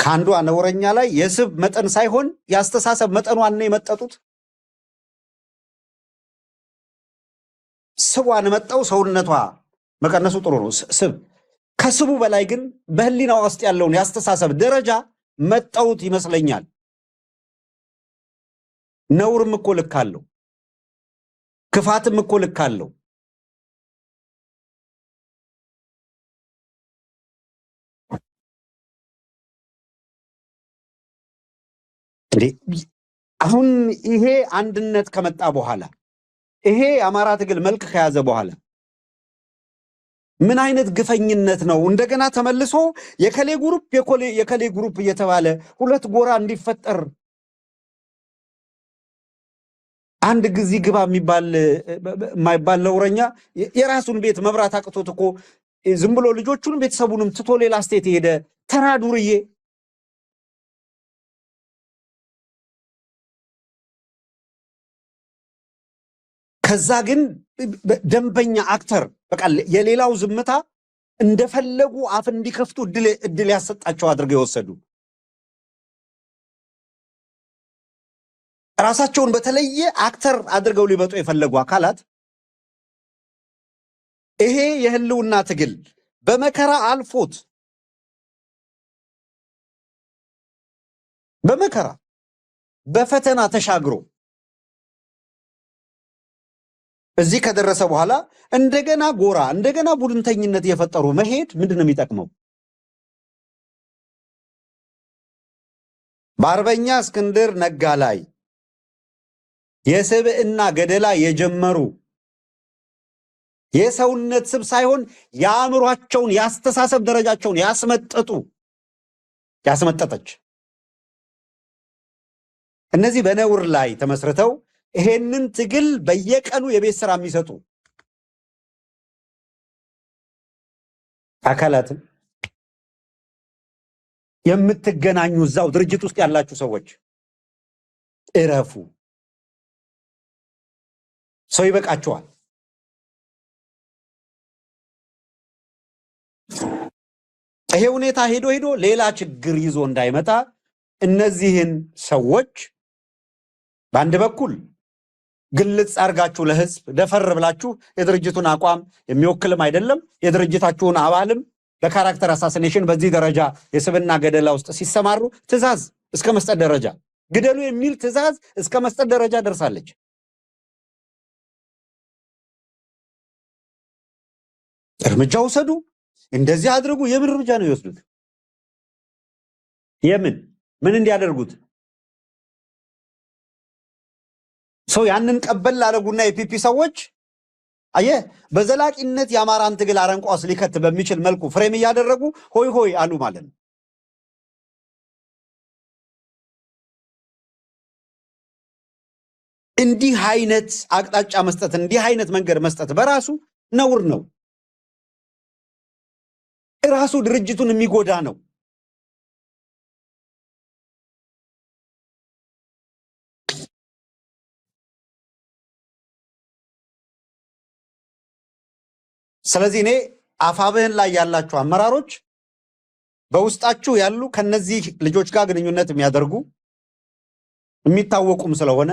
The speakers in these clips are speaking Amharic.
አንዱ ነውረኛ ላይ የስብ መጠን ሳይሆን ያስተሳሰብ መጠኗን ነው የመጠጡት። ስቧን መጣው ሰውነቷ መቀነሱ ጥሩ ነው ስብ ከስቡ በላይ ግን በህሊናው ውስጥ ያለውን ያስተሳሰብ ደረጃ መጣውት ይመስለኛል። ነውርም እኮ ልክ አለው፣ ክፋትም እኮ ልክ አለው። አሁን ይሄ አንድነት ከመጣ በኋላ ይሄ የአማራ ትግል መልክ ከያዘ በኋላ ምን አይነት ግፈኝነት ነው? እንደገና ተመልሶ የከሌ ግሩፕ እየተባለ ሁለት ጎራ እንዲፈጠር አንድ ጊዜ ግባ የማይባል ነውረኛ የራሱን ቤት መብራት አቅቶት እኮ ዝም ብሎ ልጆቹን ቤተሰቡንም ትቶ ሌላ ስቴት የሄደ ተራ ዱርዬ ከዛ ግን ደንበኛ አክተር በቃ የሌላው ዝምታ እንደፈለጉ አፍ እንዲከፍቱ እድል ያሰጣቸው አድርገው የወሰዱ ራሳቸውን በተለየ አክተር አድርገው ሊመጡ የፈለጉ አካላት ይሄ የህልውና ትግል በመከራ አልፎት በመከራ በፈተና ተሻግሮ እዚህ ከደረሰ በኋላ እንደገና ጎራ እንደገና ቡድንተኝነት የፈጠሩ መሄድ ምንድነው የሚጠቅመው? በአርበኛ እስክንድር ነጋ ላይ የስብዕና ገደላ የጀመሩ የሰውነት ስብ ሳይሆን የአእምሯቸውን ያስተሳሰብ ደረጃቸውን ያስመጠጠች እነዚህ በነውር ላይ ተመስርተው ይሄንን ትግል በየቀኑ የቤት ስራ የሚሰጡ አካላትን የምትገናኙ እዛው ድርጅት ውስጥ ያላችሁ ሰዎች እረፉ። ሰው ይበቃቸዋል። ይሄ ሁኔታ ሄዶ ሌላ ችግር ይዞ እንዳይመጣ እነዚህን ሰዎች በአንድ በኩል ግልጽ አርጋችሁ ለህዝብ ደፈር ብላችሁ የድርጅቱን አቋም የሚወክልም አይደለም የድርጅታችሁን አባልም በካራክተር አሳሲኔሽን በዚህ ደረጃ የስብና ገደላ ውስጥ ሲሰማሩ ትዕዛዝ እስከ መስጠት ደረጃ ግደሉ የሚል ትዕዛዝ እስከ መስጠት ደረጃ ደርሳለች። እርምጃ ወሰዱ፣ እንደዚህ አድርጉ። የምን እርምጃ ነው ይወስዱት? ምን እንዲያደርጉት? ሰው ያንን ቀበል አረጉና የፒፒ ሰዎች በዘላቂነት የአማራን ትግል አረንቋስ ሊከት በሚችል መልኩ ፍሬም እያደረጉ ሆይ ሆይ አሉ ማለት ነው። እንዲህ አይነት አቅጣጫ መስጠት እንዲህ አይነት መንገድ መስጠት በራሱ ነውር ነው። ራሱ ድርጅቱን የሚጎዳ ነው። ስለዚህ እኔ አፋብህን ላይ ያላችሁ አመራሮች በውስጣችሁ ያሉ ከነዚህ ልጆች ጋር ግንኙነት የሚያደርጉ የሚታወቁም ስለሆነ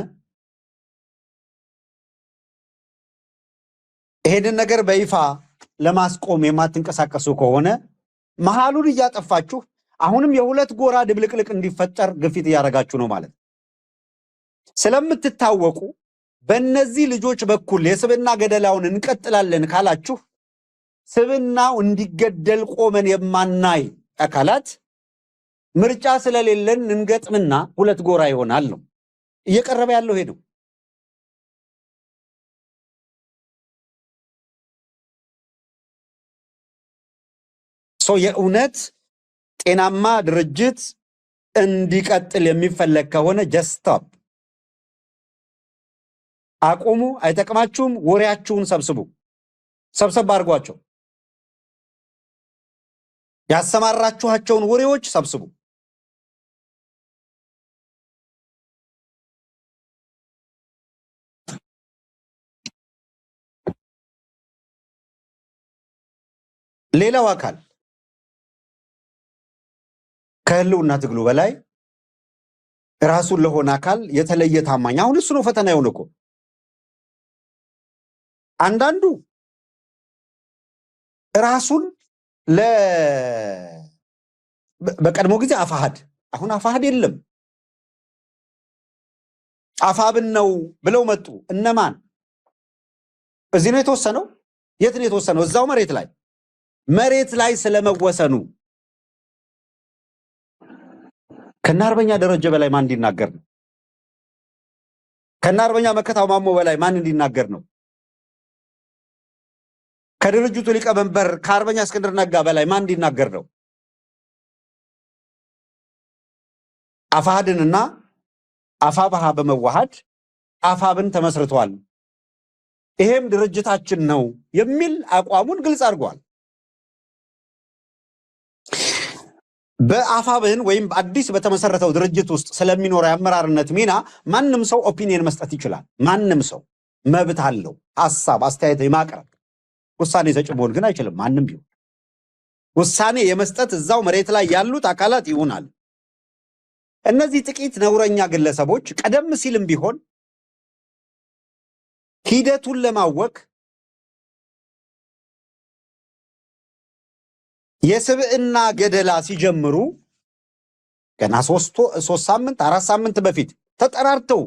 ይሄንን ነገር በይፋ ለማስቆም የማትንቀሳቀሱ ከሆነ መሃሉን እያጠፋችሁ አሁንም የሁለት ጎራ ድብልቅልቅ እንዲፈጠር ግፊት እያደረጋችሁ ነው ማለት ስለምትታወቁ በእነዚህ ልጆች በኩል የስብና ገደላውን እንቀጥላለን ካላችሁ ስብናው እንዲገደል ቆመን የማናይ አካላት ምርጫ ስለሌለን እንገጥምና ሁለት ጎራ ይሆናል ነው እየቀረበ ያለው ሄዱ። የእውነት ጤናማ ድርጅት እንዲቀጥል የሚፈለግ ከሆነ ጀስቶፕ አቁሙ። አይጠቅማችሁም። ወሬያችሁን ሰብሰብ አድርጓቸው። ያሰማራችኋቸውን ወሬዎች ሰብስቡ። ሌላው አካል ከህልውና ትግሉ በላይ ራሱን ለሆነ አካል የተለየ ታማኝ። አሁን እሱ ነው ፈተና የሆነ እኮ። አንዳንዱ ራሱን በቀድሞ ጊዜ አፋሃድ፣ አሁን አፋሃድ የለም አፋብን ነው ብለው መጡ። እነማን? እዚህ ነው የተወሰነው? የት ነው የተወሰነው? እዛው መሬት ላይ ስለመወሰኑ ከነ አርበኛ ደረጀ በላይ ማን እንዲናገር ነው? ከነ አርበኛ መከታው ማሞ በላይ ማን እንዲናገር ነው? ከድርጅቱ ሊቀመንበር ከአርበኛ እስክንድር ነጋ በላይ ማን እንዲናገር ነው? አፋሃድንና አፋብሃ በመዋሃድ አፋብን ተመስርቷል፣ ይሄም ድርጅታችን ነው የሚል አቋሙን ግልጽ አድርጓል። በአፋብን ወይም አዲስ በተመሰረተው ድርጅት ውስጥ ስለሚኖረው የአመራርነት ሚና ማንም ሰው ኦፒኒየን መስጠት ይችላል። ማንም ሰው መብት አለው ሐሳብ አስተያየት የማቅረብ። ውሳኔ ሰጭ መሆን ግን አይችልም። ማንም ቢሆን ውሳኔ የመስጠት እዛው መሬት ላይ ያሉት አካላት ይሆናል። እነዚህ ጥቂት ነውረኛ ግለሰቦች ቀደም ሲልም ቢሆን ሂደቱን ለማወክ የስብዕና ገደላ ሲጀምሩ ገና 3 ሳምንት 4 ሳምንት በፊት ተጠራርተው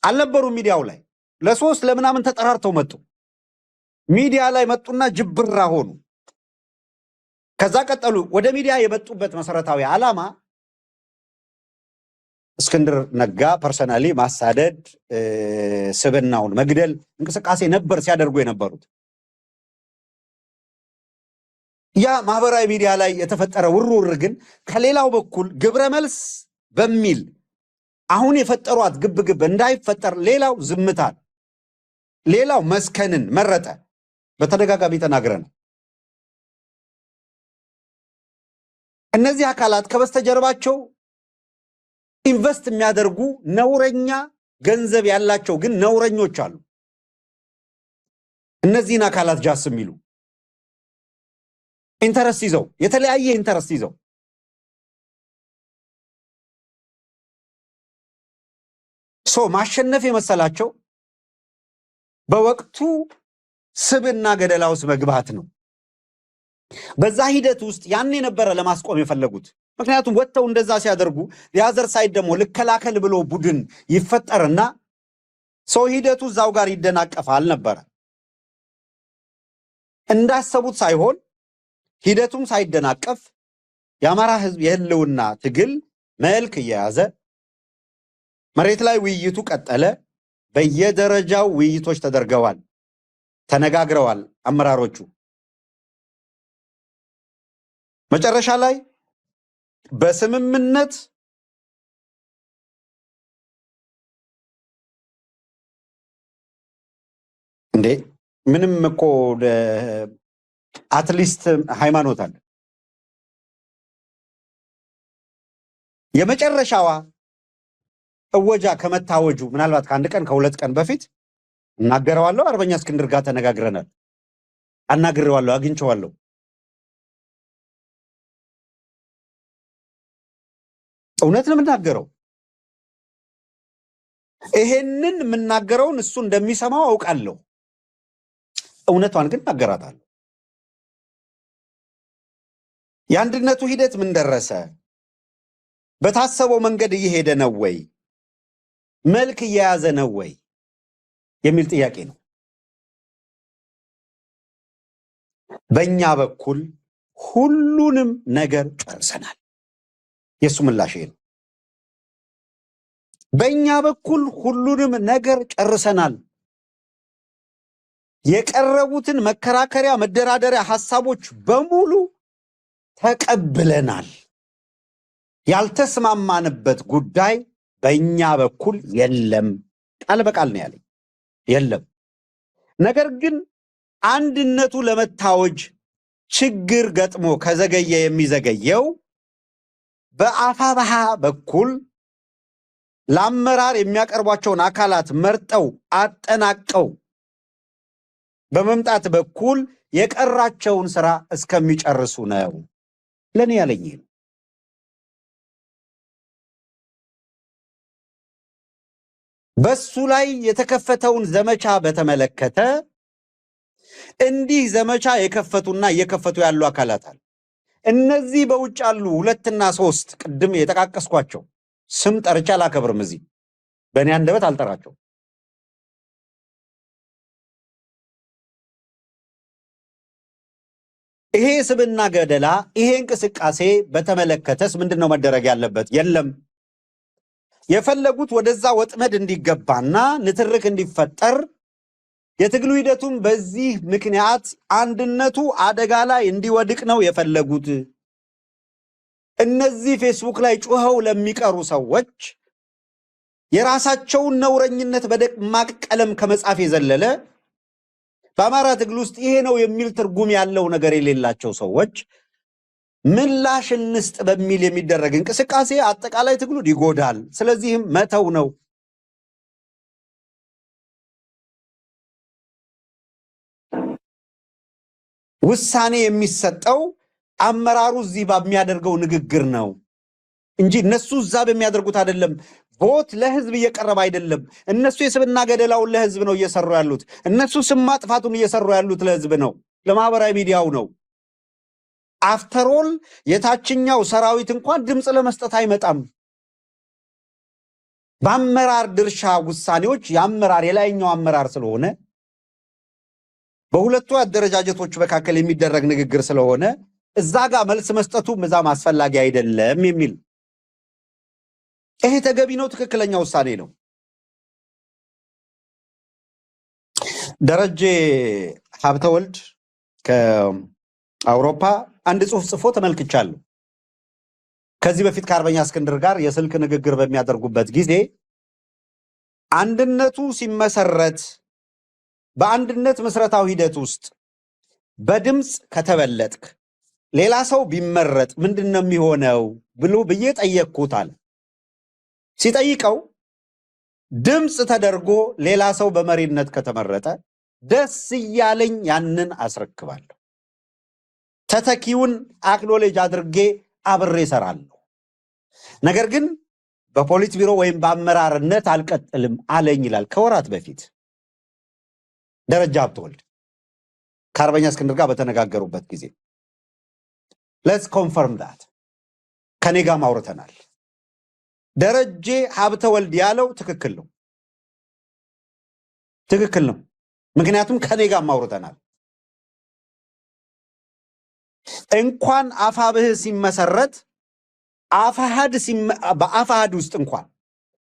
አልነበሩ። ሚዲያው ላይ ለ3 ለምናምን ተጠራርተው መጡ። ሚዲያ ላይ መጡና ጅብራ ሆኑ። ከዛ ቀጠሉ። ወደ ሚዲያ የመጡበት መሰረታዊ ዓላማ እስክንድር ነጋ ፐርሰናሊ ማሳደድ፣ ስብዕናውን መግደል እንቅስቃሴ ነበር ሲያደርጉ የነበሩት። ያ ማህበራዊ ሚዲያ ላይ የተፈጠረ ውርውር ግን ከሌላው በኩል ግብረ መልስ በሚል አሁን የፈጠሯት ግብግብ እንዳይፈጠር ሌላው ዝምታን፣ ሌላው መስከንን መረጠ። በተደጋጋሚ ተናግረናል። እነዚህ አካላት ከበስተጀርባቸው ኢንቨስት የሚያደርጉ ነውረኛ ገንዘብ ያላቸው ግን ነውረኞች አሉ። እነዚህን አካላት ጃስ የሚሉ ኢንተረስት ይዘው የተለያየ ኢንተረስት ይዘው ማሸነፍ የመሰላቸው በወቅቱ ስብዕና ገደላ ውስጥ መግባት ነው። በዛ ሂደት ውስጥ ያን የነበረ ለማስቆም የፈለጉት። ምክንያቱም ወጥተው እንደዛ ሲያደርጉ የአዘር ሳይድ ደግሞ ልከላከል ብሎ ቡድን ይፈጠርና ሂደቱ እዛው ጋር ይደናቀፋል ነበረ። እንዳሰቡት ሳይሆን ሂደቱም ሳይደናቀፍ የአማራ ሕዝብ የህልውና ትግል መልክ እየያዘ መሬት ላይ ውይይቱ ቀጠለ። በየደረጃው ውይይቶች ተደርገዋል፣ ተነጋግረዋል አመራሮቹ። መጨረሻ ላይ በስምምነት ምንም እኮ አትሊስት ሃይማኖት አለ። የመጨረሻዋ እወጃ ከመታወጁ ምናልባት ከአንድ ቀን ከሁለት ቀን በፊት እናገረዋለሁ። አርበኛ እስክንድር ጋር ተነጋግረናል፣ አናግሬዋለሁ፣ አግኝቼዋለሁ። እውነት ነው የምናገረው። ይሄንን የምናገረውን እሱ እንደሚሰማው አውቃለሁ። እውነቷን ግን እናገራታለሁ። የአንድነቱ ሂደት ምን ደረሰ? በታሰበው መንገድ እየሄደ ነው ወይ? መልክ እየያዘ ነው ወይ የሚል ጥያቄ ነው። በእኛ በኩል ሁሉንም ነገር ጨርሰናል። የሱ ምላሽ ነው። በእኛ በኩል ሁሉንም ነገር ጨርሰናል። የቀረቡትን መከራከሪያ መደራደሪያ ሐሳቦች በሙሉ ተቀብለናል። ያልተስማማንበት ጉዳይ በእኛ በኩል የለም። ቃል በቃል ነው ያለኝ፣ የለም። ነገር ግን አንድነቱ ለመታወጅ ችግር ገጥሞ ከዘገየ የሚዘገየው በአፋብሃ በኩል ለአመራር የሚያቀርቧቸውን አካላት መርጠው አጠናቀው በመምጣት በኩል የቀራቸውን ስራ እስከሚጨርሱ ነው። ለኔ ያለኝ በሱ ላይ የተከፈተውን ዘመቻ በተመለከተ እንዲህ ዘመቻ የከፈቱና እየከፈቱ ያሉ አካላት አሉ። እነዚህ በውጭ ያሉ 2 እና 3 ቅድም የተቃቀስኳቸው ስም ጠርቻ አላከብርም፣ እዚህ በእኔ አንደበት አልጠራቸው። ይሄ ስብና ገደላ ይሄ እንቅስቃሴ በተመለከተስ ምንድነው መደረግ ያለበት? የለም የፈለጉት ወደዛ ወጥመድ እንዲገባና ንትርክ እንዲፈጠር የትግሉ ሂደቱም በዚህ ምክንያት አንድነቱ አደጋ ላይ እንዲወድቅ ነው የፈለጉት። እነዚህ ፌስቡክ ላይ ጩኸው ለሚቀሩ ሰዎች የራሳቸውን ነውረኝነት በደማቅ ቀለም ከመጻፍ የዘለለ በአማራ ትግል ውስጥ ይሄ ነው የሚል ትርጉም ያለው ነገር የሌላቸው ሰዎች ምላሽ እንስጥ በሚል የሚደረግ እንቅስቃሴ አጠቃላይ ትግሉን ይጎዳል። ስለዚህም መተው ነው። ውሳኔ የሚሰጠው አመራሩ እዚህ በሚያደርገው ንግግር ነው እንጂ እነሱ እዛ በሚያደርጉት አይደለም። ቦት ለህዝብ እየቀረበ አይደለም። እነሱ የስብና ገደላውን ለህዝብ ነው እየሰሩ ያሉት። እነሱ ስም ማጥፋቱን እየሰሩ ያሉት ለህዝብ ነው፣ ለማህበራዊ ሚዲያው ነው። አፍተሮል የታችኛው ሰራዊት እንኳን ድምፅ ለመስጠት አይመጣም። በአመራር ድርሻ ውሳኔዎች የአመራር የላይኛው አመራር ስለሆነ በሁለቱ አደረጃጀቶች መካከል የሚደረግ ንግግር ስለሆነ እዛ ጋር መልስ መስጠቱ ምዛም አስፈላጊ አይደለም የሚል ይሄ ተገቢ ነው፣ ትክክለኛ ውሳኔ ነው። ደረጀ ሀብተወልድ ከአውሮፓ አንድ ጽሑፍ ጽፎ ተመልክቻለሁ። ከዚህ በፊት ከአርበኛ እስክንድር ጋር የስልክ ንግግር በሚያደርጉበት ጊዜ አንድነቱ ሲመሰረት በአንድነት ምስረታው ሂደት ውስጥ በድምፅ ከተበለጥክ ሌላ ሰው ቢመረጥ ምንድነው የሚሆነው ብሎ ብዬ ጠየቅኩት አለ። ሲጠይቀው ድምፅ ተደርጎ ሌላ ሰው በመሪነት ከተመረጠ ደስ እያለኝ ያንን አስረክባለሁ፣ ተተኪውን አክኖሌጅ አድርጌ አብሬ እሰራለሁ። ነገር ግን በፖሊት ቢሮ ወይም በአመራርነት አልቀጥልም አለኝ ይላል። ከወራት በፊት ደረጀ ሀብተወልድ ከአርበኛ እስክንድር ጋር በተነጋገሩበት ጊዜ ሌትስ ኮንፈርም ዳት ከኔ ጋር ማውርተናል። ደረጀ ሀብተወልድ ያለው ትክክል ነው፣ ትክክል ነው። ምክንያቱም ከኔ ጋር ማውርተናል። እንኳን አፋብህ ሲመሰረት በአፋሃድ ውስጥ እንኳን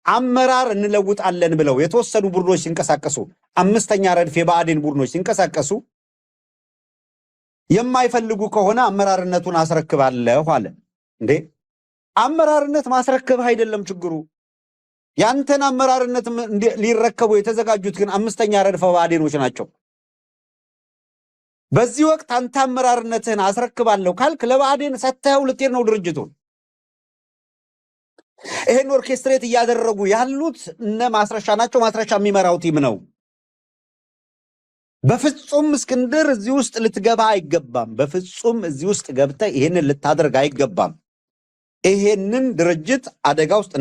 አመራር እንለውጣለን ብለው የተወሰኑ ቡድኖች ሲንቀሳቀሱ፣ 5ኛ ረድፍ የብአዴን ቡድኖች ሲንቀሳቀሱ የማይፈልጉ ከሆነ አመራርነቱን አስረክባለሁ አለ። እንዴ አመራርነት ማስረክብህ አይደለም ችግሩ። ያንተን አመራርነት ሊረከቡ የተዘጋጁት ግን 5ኛ ረድፍ ብአዴኖች ናቸው። በዚህ ወቅት አንተ አመራርነትህን አስረክባለሁ ካልክ ለብአዴን ሰጥተኸው ልትሄድ ነው ድርጅቱን። ይሄን ኦርኬስትሬት እያደረጉ ያሉት እነ ማስረሻ ናቸው። ማስረሻ የሚመራው ቲም ነው። በፍጹም እስክንድር እዚህ ውስጥ ልትገባ አይገባም። በፍጹም እዚህ ውስጥ ገብተህ ይሄንን ልታደርግ አይገባም። ይሄንን ድርጅት አደጋ ውስጥ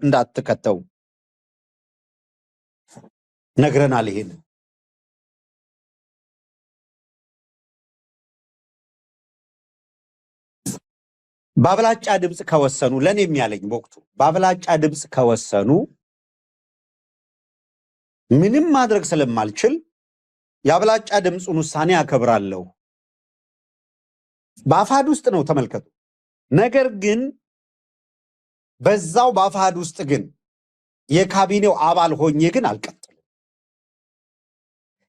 እንዳትከተው ነግረናል። ይሄን በአብላጫ ድምፅ ከወሰኑ ለኔ የሚያለኝ በወቅቱ በአብላጫ ድምፅ ከወሰኑ ምንም ማድረግ ስለማልችል የአብላጫ ድምፁን ውሳኔ አከብራለሁ። በአፋድ ውስጥ ነው ተመልከቱ። ነገር ግን በዛው በአፋድ ውስጥ ግን የካቢኔው አባል ሆኜ ግን አልቀጥልም።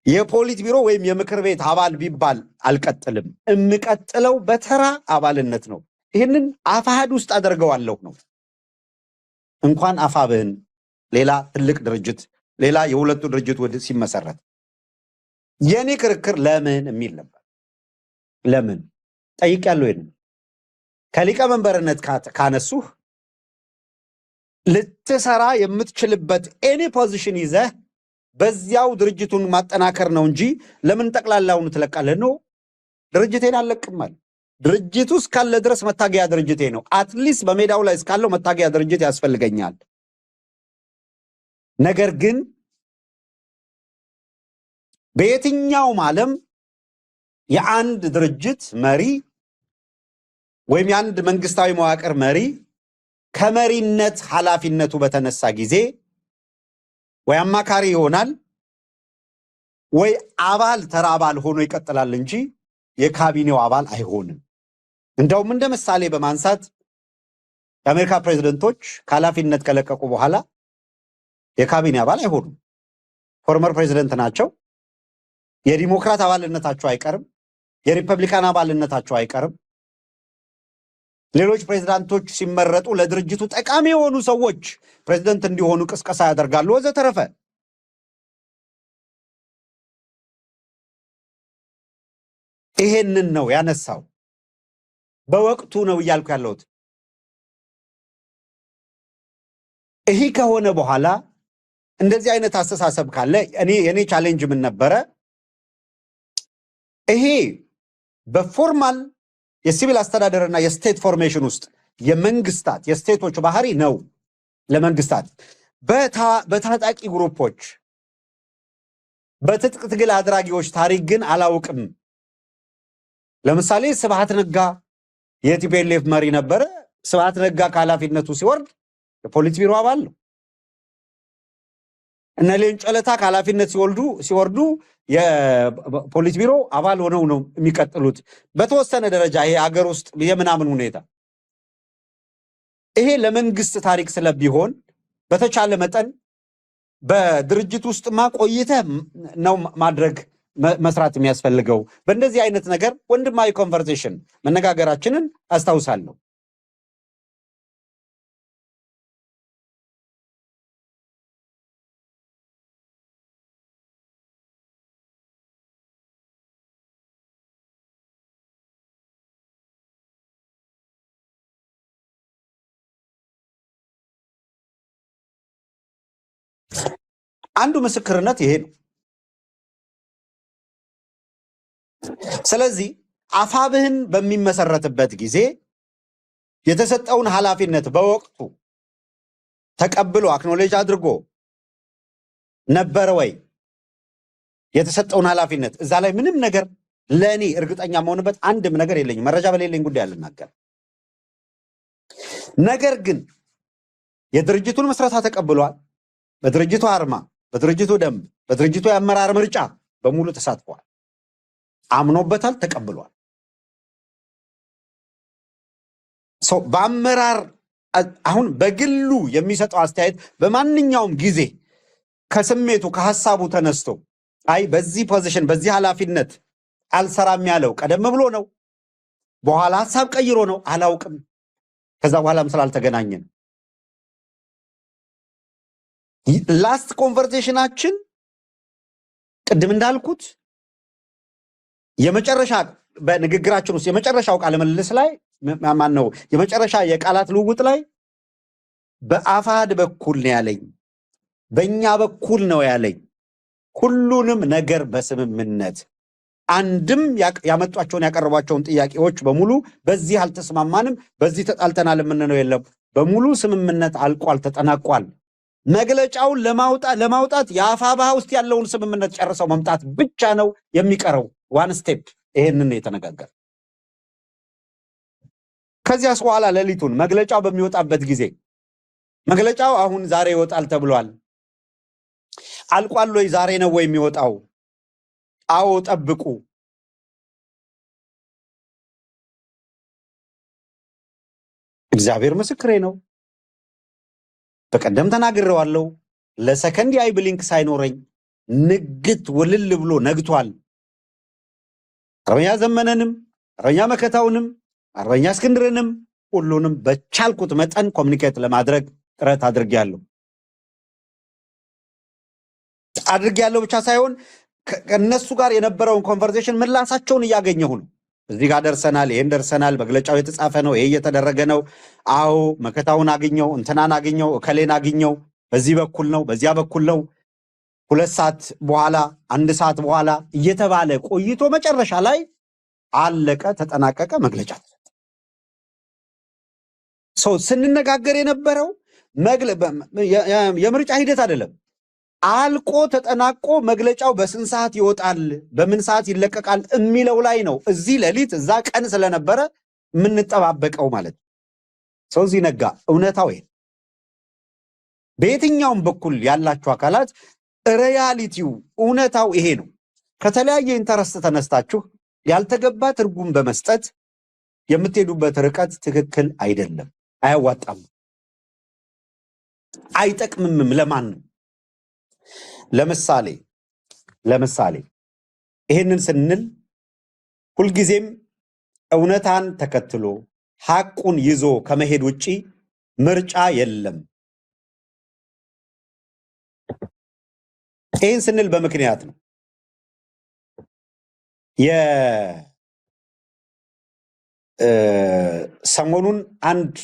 የፖሊት ቢሮ ወይም የምክር ቤት አባል ቢባል አልቀጥልም። እምቀጥለው በተራ አባልነት ነው። ይህንን አፋድ ውስጥ አደርገዋለሁ ነው። እንኳን አፋብህን ሌላ ትልቅ ድርጅት ሌላ የሁለቱ ድርጅት ወደ ሲመሰረት የኔ ክርክር ለምን የሚል ነበር። ለምን ጠይቄያለሁ። ይሄን ከሊቀመንበርነት ካነሱህ ልትሰራ የምትችልበት ኤኒ ፖዚሽን ይዘህ በዚያው ድርጅቱን ማጠናከር ነው እንጂ ለምን ጠቅላላውን ትለቃለህ? ነው ድርጅቴን አልለቅም። ድርጅቱ እስካለ ድረስ መታገያ ድርጅቴ ነው። አትሊስት በሜዳው ላይ እስካለው መታገያ ድርጅት ያስፈልገኛል። ነገር ግን በየትኛውም ዓለም የአንድ ድርጅት መሪ ወይም የአንድ መንግስታዊ መዋቅር መሪ ከመሪነት ኃላፊነቱ በተነሳ ጊዜ ወይ አማካሪ ይሆናል ወይ አባል ተራ አባል ሆኖ ይቀጥላል እንጂ የካቢኔው አባል አይሆንም። እንደውም እንደ ምሳሌ በማንሳት የአሜሪካ ፕሬዝደንቶች ከኃላፊነት ከለቀቁ በኋላ የካቢኔ አባል አይሆኑም። ፎርመር ፕሬዝደንት ናቸው። የዲሞክራት አባልነታቸው አይቀርም፣ የሪፐብሊካን አባልነታቸው አይቀርም። ሌሎች ፕሬዝዳንቶች ሲመረጡ ለድርጅቱ ጠቃሚ የሆኑ ሰዎች ፕሬዝደንት እንዲሆኑ ቅስቀሳ ያደርጋሉ ወዘተረፈ። ይሄንን ነው ያነሳው። በወቅቱ ነው እያልኩ ያለሁት። ይሄ ከሆነ በኋላ እንደዚህ አይነት አስተሳሰብ ካለ የኔ ቻሌንጅ ምን ነበረ? ይሄ በፎርማል የሲቪል አስተዳደርና የስቴት ፎርሜሽን ውስጥ የመንግስታት የስቴቶች ባህሪ ነው። ለመንግስታት በታጣቂ ግሩፖች በትጥቅ ትግል አድራጊዎች ታሪክ ግን አላውቅም። ለምሳሌ ስብሐት ነጋ የቲፒኤልኤፍ መሪ ነበረ። ስብሐት ነጋ ከኃላፊነቱ ሲወርድ የፖሊት ቢሮ አባል ነው። እነ ሌንጮ ለታ ከኃላፊነት ሲወርዱ የፖሊት ቢሮ አባል ሆነው ነው የሚቀጥሉት። በተወሰነ ደረጃ ይሄ ሀገር ውስጥ የምናምን ሁኔታ ይሄ ለመንግስት ታሪክ ስለቢሆን በተቻለ መጠን በድርጅት ውስጥ ማቆይተህ ነው ማድረግ መስራት የሚያስፈልገው። በእንደዚህ አይነት ነገር ወንድማዊ ኮንቨርሴሽን መነጋገራችንን አስታውሳለሁ። አንዱ ምስክርነት ይሄ ነው። ስለዚህ አፋብህን በሚመሰረትበት ጊዜ የተሰጠውን ኃላፊነት በወቅቱ ተቀብሎ አክኖሌጅ አድርጎ ነበረ ወይ? የተሰጠውን ኃላፊነት እዛ ላይ ምንም ነገር ለእኔ እርግጠኛ መሆንበት አንድም ነገር የለኝም። መረጃ በሌለኝ ጉዳይ አልናገር። ነገር ግን የድርጅቱን መስረታ ተቀብሏል። በድርጅቱ አርማ፣ በድርጅቱ ደንብ፣ በድርጅቱ የአመራር ምርጫ በሙሉ ተሳትፏል። አምኖበታል፣ ተቀብሏል። በአመራር አሁን በግሉ የሚሰጠው አስተያየት በማንኛውም ጊዜ ከስሜቱ ከሐሳቡ ተነስቶ አይ በዚህ ፖዚሽን በዚህ ኃላፊነት አልሰራም ያለው ቀደም ብሎ ነው፣ በኋላ ሐሳብ ቀይሮ ነው፣ አላውቅም። ከዛ በኋላም ስላልተገናኘን ላስት ኮንቨርሴሽናችን ቅድም እንዳልኩት የመጨረሻ በንግግራችን ውስጥ የመጨረሻው ቃለ ምልልስ ላይ ማን ነው የመጨረሻ የቃላት ልውውጥ ላይ በአፋድ በኩል ነው ያለኝ፣ በእኛ በኩል ነው ያለኝ። ሁሉንም ነገር በስምምነት አንድም ያመጧቸውን ያቀረቧቸውን ጥያቄዎች በሙሉ በዚህ አልተስማማንም፣ በዚህ ተጣልተናል የምንለው የለም። በሙሉ ስምምነት አልቋል፣ ተጠናቋል። መግለጫውን ለማውጣት የአፋብኃ ውስጥ ያለውን ስምምነት ጨርሰው መምጣት ብቻ ነው የሚቀረው። ዋን ስቴፕ ይሄንን የተነጋገር። ከዚያስ በኋላ ሌሊቱን መግለጫው በሚወጣበት ጊዜ መግለጫው አሁን ዛሬ ይወጣል ተብሏል። አልቋል ወይ? ዛሬ ነው ወይ የሚወጣው? አዎ ጠብቁ። እግዚአብሔር ምስክሬ ነው። በቀደም ተናግሬዋለሁ። ለሰከንድ የአይ ብሊንክ ሳይኖረኝ ንግት ወልል ብሎ ነግቷል። አርበኛ ዘመነንም አርበኛ መከታውንም አርበኛ እስክንድርንም ሁሉንም በቻልኩት መጠን ኮሚኒኬት ለማድረግ ጥረት አድርጌያለሁ ብቻ ሳይሆን ከነሱ ጋር የነበረውን ኮንቨርሴሽን ምላሳቸውን እያገኘሁ ነው። እዚህ ጋር ደርሰናል፣ ይሄን ደርሰናል፣ መግለጫው የተጻፈ ነው፣ ይሄ እየተደረገ ነው። አዎ መከታውን አግኘው፣ እንትናን አግኘው፣ እከሌን አግኘው፣ በዚህ በኩል ነው፣ በዚያ በኩል ነው፣ 2 ሰዓት በኋላ 1 ሰዓት በኋላ እየተባለ ቆይቶ መጨረሻ ላይ አለቀ፣ ተጠናቀቀ፣ መግለጫ ተሰጠ። ስንነጋገር የነበረው የምርጫ ሂደት አይደለም። አልቆ ተጠናቆ መግለጫው በስንት ሰዓት ይወጣል በምን ሰዓት ይለቀቃል የሚለው ላይ ነው እዚህ ሌሊት እዛ ቀን ስለነበረ የምንጠባበቀው ማለት ነው። ሰው እዚህ ነጋ እውነታው ይሄ በየትኛውም በኩል ያላችሁ አካላት ሪያሊቲው እውነታው ይሄ ነው። ከተለያየ ኢንተረስት ተነስታችሁ ያልተገባ ትርጉም በመስጠት የምትሄዱበት ርቀት ትክክል አይደለም፣ አያዋጣም፣ አይጠቅምም ለማንም። ለምሳሌ ይሄንን ስንል ሁልጊዜም እውነታን ተከትሎ ሐቁን ይዞ ከመሄድ ውጪ ምርጫ የለም። ይህን ስንል በምክንያት ነው። ሰሞኑን አንድ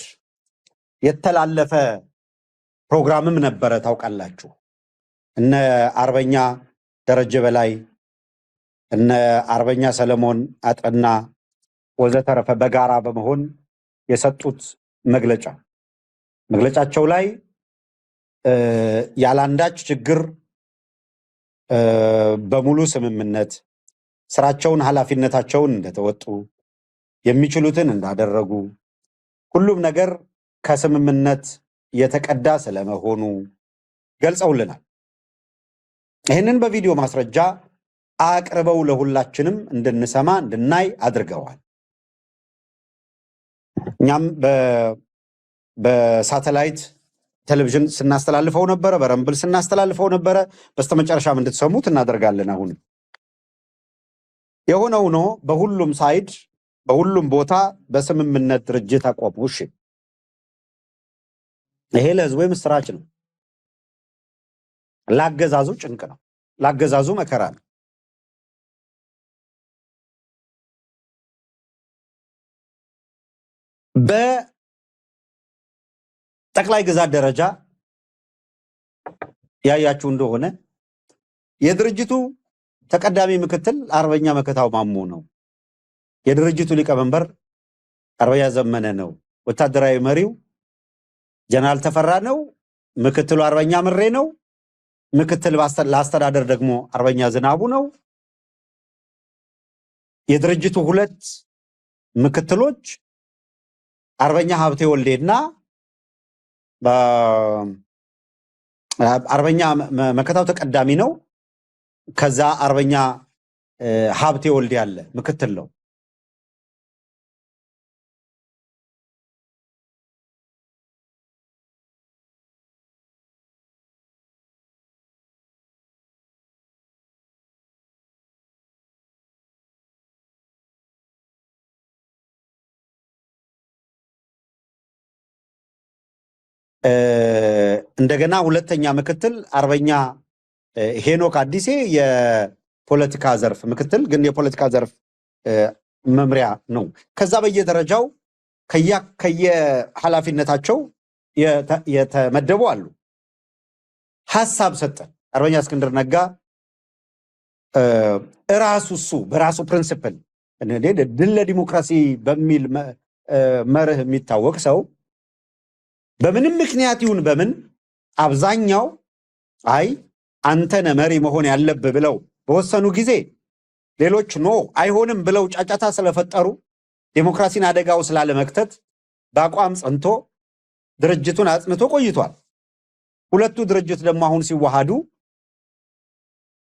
የተላለፈ ፕሮግራምም ነበረ ታውቃላችሁ። እነ አርበኛ ደረጀ በላይ እነ አርበኛ ሰለሞን አጠና ወዘተረፈ በጋራ በመሆን የሰጡት መግለጫቸው ላይ ያላንዳች ችግር በሙሉ ስምምነት ስራቸውን ኃላፊነታቸውን እንደተወጡ የሚችሉትን እንዳደረጉ ሁሉም ነገር ከስምምነት የተቀዳ ስለመሆኑ ገልጸውልናል። ይህንን በቪዲዮ ማስረጃ አቅርበው ለሁላችንም እንድንሰማ እንድናይ አድርገዋል። እኛም በሳተላይት ቴሌቪዥን ስናስተላልፈው ነበረ፣ በረምብል ስናስተላልፈው ነበረ። በስተመጨረሻም እንድትሰሙት እናደርጋለን። አሁን የሆነው ሆኖ በሁሉም ሳይድ በሁሉም ቦታ በስምምነት ድርጅት አቆሙ። እሺ፣ ይሄ ለህዝቡ ምስራች ነው። ላገዛዙ ጭንቅ ነው። ላገዛዙ መከራ ነው። በጠቅላይ ግዛት ደረጃ ያያችሁ እንደሆነ የድርጅቱ ተቀዳሚ ምክትል አርበኛ መከታው ማሞ ነው። የድርጅቱ ሊቀመንበር አርበኛ ዘመነ ነው። ወታደራዊ መሪው ጀነራል ተፈራ ነው። ምክትሉ አርበኛ ምሬ ነው። ምክትል ለአስተዳደር ደግሞ አርበኛ ዝናቡ ነው። የድርጅቱ ሁለት ምክትሎች አርበኛ ሀብቴ ወልዴና አርበኛ መከታው ተቀዳሚ ነው። ከዛ አርበኛ ሀብቴ ወልዴ ያለ ምክትል ነው። እንደገና ሁለተኛ ምክትል አርበኛ ሄኖክ አዲሴ የፖለቲካ ዘርፍ ምክትል፣ ግን የፖለቲካ ዘርፍ መምሪያ ነው። ከዛ በየደረጃው ከየኃላፊነታቸው የተመደቡ አሉ። ሐሳብ ሰጠን። አርበኛ እስክንድር ነጋ እሱ በራሱ ፕሪንሲፕል ድል ለዲሞክራሲ በሚል መርህ የሚታወቅ ሰው በምንም ምክንያት ይሁን በምን አብዛኛው አይ አንተነ መሪ መሆን ያለብህ ብለው በወሰኑ ጊዜ ሌሎች ኖ አይሆንም ብለው ጫጫታ ስለፈጠሩ ዲሞክራሲን አደጋው ስላለመክተት በአቋም ጸንቶ ድርጅቱን አጽንቶ ቆይቷል። ሁለቱ ድርጅት ደግሞ አሁን ሲዋሃዱ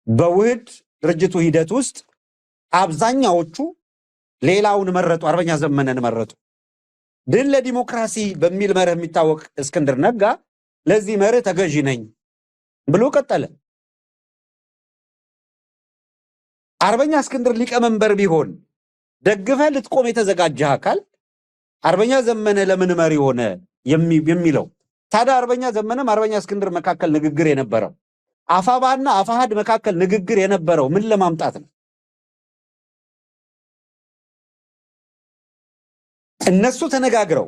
በውህድ ድርጅቱ ሂደት ውስጥ አብዛኛዎቹ ሌላውን መረጡ፣ አርበኛ ዘመነን መረጡ። ድል ለዲሞክራሲ በሚል መርህ የሚታወቅ እስክንድር ነጋ ለዚህ መርህ ተገዢ ነኝ ብሎ ቀጠለ። አርበኛ እስክንድር ሊቀመንበር ቢሆን ደግፈ ልትቆም የተዘጋጀህ አካል አርበኛ ዘመነ ለምን መሪ ሆነ የሚለው ታዲያ አርበኛ ዘመነም አርበኛ እስክንድር መካከል ንግግር የነበረው አፋባና አፋሃድ መካከል ንግግር የነበረው ምን ለማምጣት ነው? እነሱ ተነጋግረው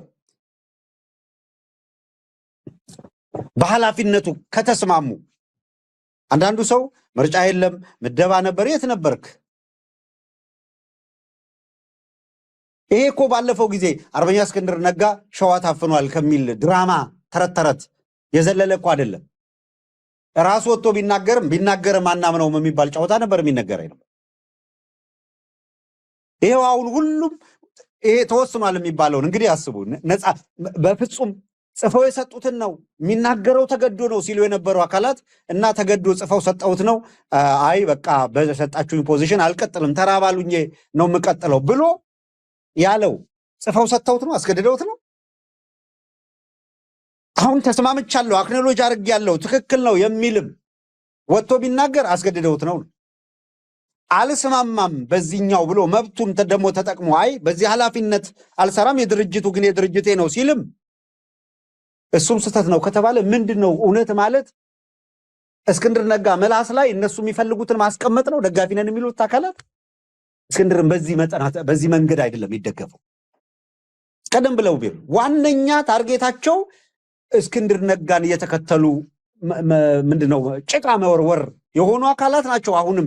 በኃላፊነቱ ከተስማሙ፣ አንዳንዱ ሰው ምርጫ የለም ምደባ ነበር፣ የት ነበርክ? ይሄ እኮ ባለፈው ጊዜ አርበኛ እስክንድር ነጋ ሸዋ ታፍኗል ከሚል ድራማ ተረት የዘለለ እኮ አይደለም። ራስ ወጥቶ ቢናገርም አናምነውም የሚባል ጨዋታ ነበር የሚነገረኝ ነው። ይሄው አሁን ሁሉም ይሄ ተወስኗል የሚባለውን እንግዲህ አስቡ። ነፃ በፍጹም ጽፈው የሰጡትን ነው የሚናገረው፣ ተገዶ ነው ሲሉ የነበሩ አካላት እና ተገዶ ጽፈው ሰጠውት ነው። አይ በቃ በሰጣችሁኝ ፖዚሽን አልቀጥልም ተራባሉኝ ነው የምቀጥለው ብሎ ያለው ጽፈው ሰጠውት ነው፣ አስገድደውት ነው። አሁን ተስማምቻለሁ አክኖሎጂ አድርጌያለሁ ትክክል ነው የሚልም ወጥቶ ቢናገር አስገድደውት ነው። አልስማማም በዚህኛው ብሎ መብቱም ደግሞ ተጠቅሞ አይ በዚህ ኃላፊነት አልሰራም የድርጅቱ ግን የድርጅቴ ነው ሲልም እሱም ስህተት ነው ከተባለ ምንድነው እውነት ማለት? እስክንድር ነጋ መላስ ላይ እነሱ የሚፈልጉትን ማስቀመጥ ነው ደጋፊ ነን የሚሉት አካላት። እስክንድርን በዚህ መንገድ አይደለም ይደገፈው። ቀደም ብለው ቢል ዋነኛ ታርጌታቸው እስክንድር ነጋን እየተከተሉ ምንድነው ጭቃ መወርወር የሆኑ አካላት ናቸው። አሁንም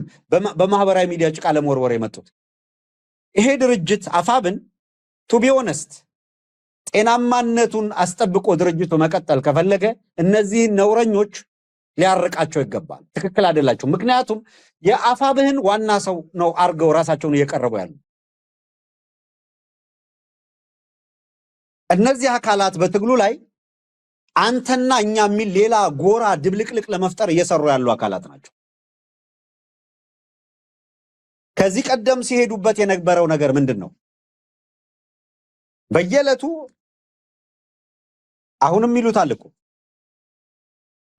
በማህበራዊ ሚዲያ ጭቃ ለመወርወር የመጡት ይሄ ድርጅት አፋብን ቱ ቢ ኦነስት ጤናማነቱን አስጠብቆ ድርጅቱ መቀጠል ከፈለገ እነዚህ ነውረኞች ሊያርቃቸው ይገባል። ትክክል አይደላቸው። ምክንያቱም የአፋብህን ዋና ሰው ነው አርገው ራሳቸውን እየቀረቡ ያሉ እነዚህ አካላት በትግሉ ላይ አንተና እኛ የሚል ሌላ ጎራ ድብልቅልቅ ለመፍጠር እየሰሩ ያሉ አካላት ናቸው። ከዚህ ቀደም ሲሄዱበት የነበረው ነገር ምንድነው? በየዕለቱ አሁንም ይሉታል እኮ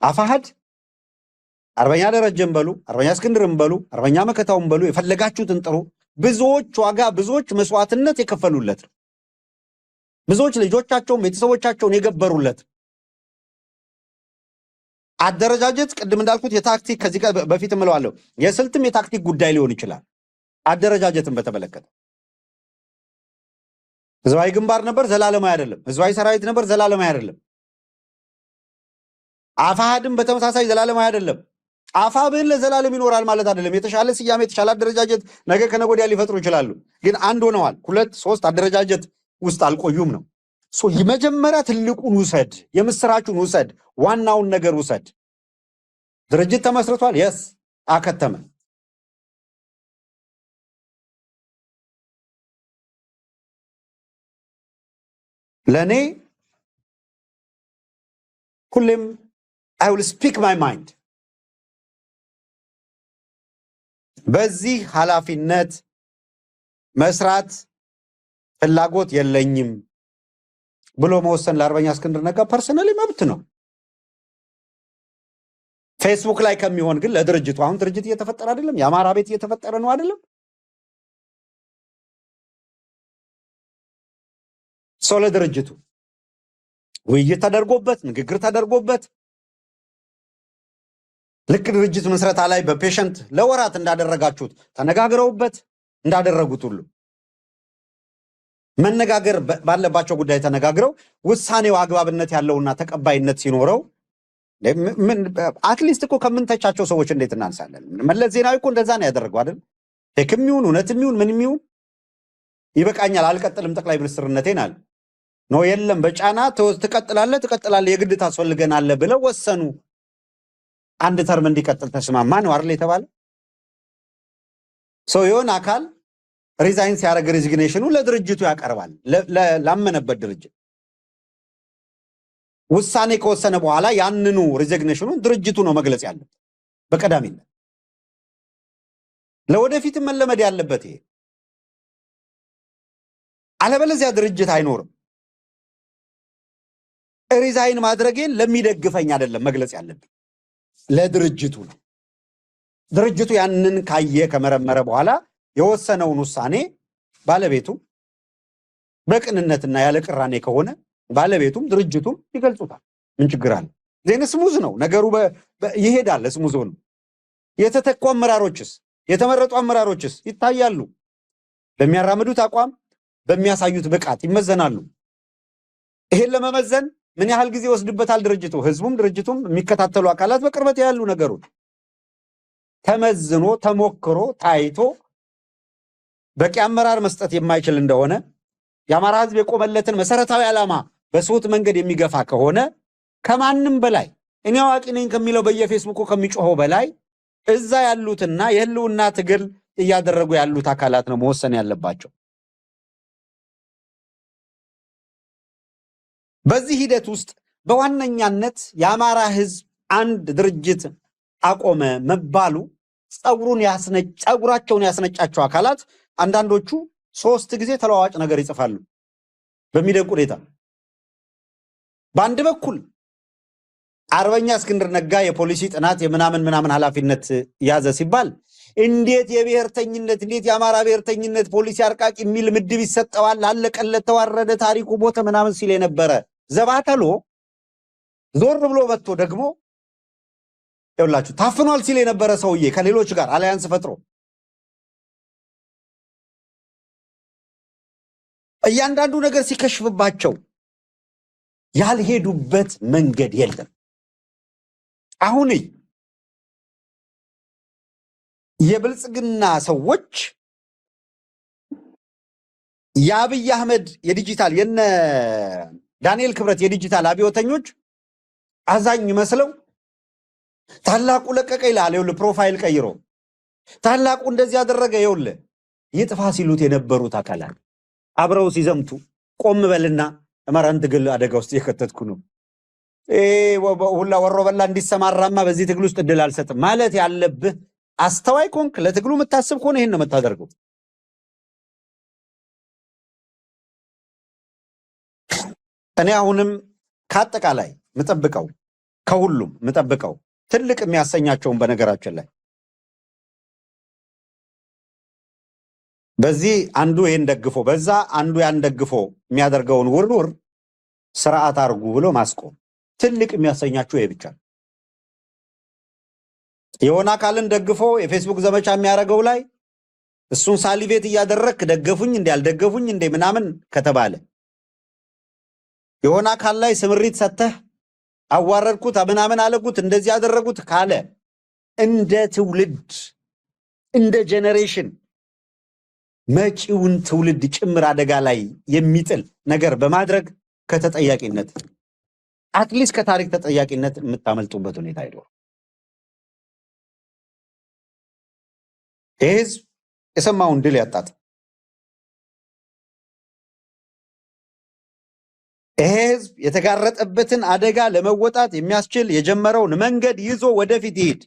አፋሕድ አርበኛ ደረጀን በሉ አርበኛ እስክንድርን በሉ አርበኛ መከታውን በሉ የፈለጋችሁትን ጥሩ፣ ብዙዎች ዋጋ ብዙዎች መስዋዕትነት የከፈሉለት ነው። ብዙዎች ልጆቻቸውን ቤተሰቦቻቸውን የገበሩለት አደረጃጀት ቅድም እንዳልኩት የታክቲክ ከዚህ በፊት እምለዋለሁ የስልትም የታክቲክ ጉዳይ ሊሆን ይችላል። አደረጃጀትን በተመለከተ ህዝባዊ ግንባር ነበር፣ ዘላለማዊ አይደለም። ህዝባዊ ሰራዊት ነበር፣ ዘላለማዊ አይደለም። አፋሕድም በተመሳሳይ ዘላለማዊ አይደለም። አፋብህን ለዘላለም ይኖራል ማለት አይደለም። የተሻለ ስያሜ የተሻለ አደረጃጀት ነገ ከነገ ወዲያ ሊፈጥሩ ይችላሉ። ግን አንድ ሆነዋል። 2 3 አደረጃጀት ውስጥ አልቆዩም ነው። መጀመሪያ ትልቁን ውሰድ፣ የምስራቹን ውሰድ፣ ዋናውን ነገር ውሰድ። ድርጅት ተመስርቷል። የስ አከተመ። ለኔ ሁሌም I will speak my mind በዚህ ኃላፊነት መስራት ፍላጎት የለኝም ብሎ መወሰን ለአርበኛ እስክንድር ነጋ ፐርሰናሊ መብት ነው። ፌስቡክ ላይ ከሚሆን ግን ለድርጅቱ አሁን ድርጅት እየተፈጠረ አይደለም? የአማራ ቤት እየተፈጠረ ነው አይደለም? ሰው ለድርጅቱ ውይይት ተደርጎበት ንግግር ተደርጎበት ልክ ድርጅት መስረታ ላይ በፔሸንት ለወራት እንዳደረጋችሁት ተነጋግረውበት እንዳደረጉት ሁሉ መነጋገር ባለባቸው ጉዳይ ተነጋግረው ውሳኔው አግባብነት ያለውና ተቀባይነት ሲኖረው አትሊስት እኮ ከምንተቻቸው ሰዎች እንዴት እናንሳለን? መለስ ዜናዊ እኮ እንደዛ ነው ያደረገው አይደል? ቴክም ይሁን እውነትም ይሁን ምንም ይሁን ይበቃኛል አልቀጥልም ጠቅላይ ሚኒስትርነቴን አለ። ነው የለም በጫና ትቀጥላለህ የግድ ታስፈልገናለህ ብለው ወሰኑ። አንድ ተርም እንዲቀጥል ተስማማ ነው አይደል የተባለ። ሰው የሆነ አካል ሪዛይን ሲያደርግ ሪዚግኔሽኑ ለድርጅቱ ያቀርባል። ላመነበት ድርጅት ውሳኔ ከወሰነ በኋላ ያንኑ ሪዚግኔሽኑን ድርጅቱ ነው መግለጽ ያለበት በቀዳሚነት። ለወደፊት መለመድ ያለበት ይሄ። አለበለዚያ ድርጅት አይኖርም። ሪዛይን ማድረጌን ለሚደግፈኝ አይደለም መግለጽ ያለብኝ ለድርጅቱ ነው። ድርጅቱ ያንን ካየ ከመረመረ በኋላ የወሰነውን ውሳኔ ባለቤቱ በቅንነትና ያለ ቅራኔ ከሆነ ባለቤቱም ድርጅቱም ይገልጹታል። ምን ችግር አለ? ዜና ስሙዝ ነው ነገሩ ይሄዳል። ስሙዝ ነው። የተተኩ አመራሮችስ የተመረጡ አመራሮችስ ይታያሉ። በሚያራምዱት አቋም በሚያሳዩት ብቃት ይመዘናሉ። ይሄን ለመመዘን ምን ያህል ጊዜ ወስድበታል? ድርጅቱ ህዝቡም ድርጅቱም የሚከታተሉ አካላት በቅርበት ያሉ ነገሮች ተመዝኖ ተሞክሮ ታይቶ በቂ አመራር መስጠት የማይችል እንደሆነ የአማራ ህዝብ የቆመለትን መሰረታዊ ዓላማ በሶት መንገድ የሚገፋ ከሆነ ከማንም በላይ እኔ አዋቂ ነኝ ከሚለው በየፌስቡኩ ከሚጮኸው በላይ እዛ ያሉትና የህልውና ትግል እያደረጉ ያሉት አካላት ነው መወሰን ያለባቸው። በዚህ ሂደት ውስጥ በዋነኛነት የአማራ ህዝብ አንድ ድርጅት አቆመ መባሉ ጸጉራቸውን ያስነጫቸው አካላት አንዳንዶቹ 3 ጊዜ ተለዋዋጭ ነገር ይጽፋሉ በሚደንቅ ሁኔታ። በአንድ በኩል አርበኛ እስክንድር ነጋ የፖሊሲ ጥናት የምናምን ኃላፊነት ያዘ ሲባል እንዴት የብሔርተኝነት እንዴት የአማራ ብሔርተኝነት ፖሊሲ አርቃቂ የሚል ምድብ ይሰጠዋል፣ አለቀለት፣ ተዋረደ፣ ታሪኩ ሞተ ምናምን ሲል የነበረ ዘባተሎ ዞር ብሎ መጥቶ ደግሞ ይኸውላችሁ ታፍኗል ሲል የነበረ ሰውዬ ከሌሎች ጋር አላያንስ ፈጥሮ እያንዳንዱ ነገር ሲከሽፍባቸው ያልሄዱበት መንገድ የለም። አሁን የብልጽግና ሰዎች የአብይ አህመድ የዲጂታል የነ ዳንኤል ክብረት የዲጂታል አብዮተኞች አዛኝ መስለው ታላቁ ለቀቀ ይላል። ይኸውልህ ፕሮፋይል ቀይሮ ታላቁ እንደዚህ ያደረገ ይኸውልህ ይጥፋ ሲሉት የነበሩት አካላት አብረው ሲዘምቱ ቆም በልና አማራን ትግል አደጋ ውስጥ የከተትኩ ነው ሁላ ወሮ በላ እንዲሰማራማ በዚህ ትግል ውስጥ እድል አልሰጥም ማለት ያለብህ አስተዋይ ኮንክ ለትግሉ የምታስብ ከሆነ ይሄን ነው የምታደርገው። እኔ አሁንም ከአጠቃላይ ምጠብቀው ከሁሉም ምጠብቀው ትልቅ የሚያሰኛቸውን በነገራችን ላይ በዚህ አንዱ ይሄን ደግፎ በዛ አንዱ ያን ደግፎ የሚያደርገውን ውርውር ስርዓት አርጉ ብሎ ማስቆም ትልቅ የሚያሰኛቸው ይሄ ብቻ። የሆነ አካልን ደግፎ የፌስቡክ ዘመቻ የሚያደርገው ላይ እሱን ሳሊቬት እያደረክ ደገፉኝ እንዴ አልደገፉኝ እንዴ ምናምን ከተባለ የሆነ አካል ላይ ስምሪት ሰተህ አዋረድኩት ምናምን አለጉት እንደዚህ ያደረጉት ካለ እንደ ትውልድ እንደ ጄኔሬሽን መጪውን ትውልድ ጭምር አደጋ ላይ የሚጥል ነገር በማድረግ ከተጠያቂነት አትሊስት ከታሪክ ተጠያቂነት የምታመልጡበት ሁኔታ አይደለም። ህዝብ የሰማውን ድል ያጣጥ ህዝብ የተጋረጠበትን አደጋ ለመወጣት የሚያስችል የጀመረውን መንገድ ይዞ ወደፊት ይሄድ።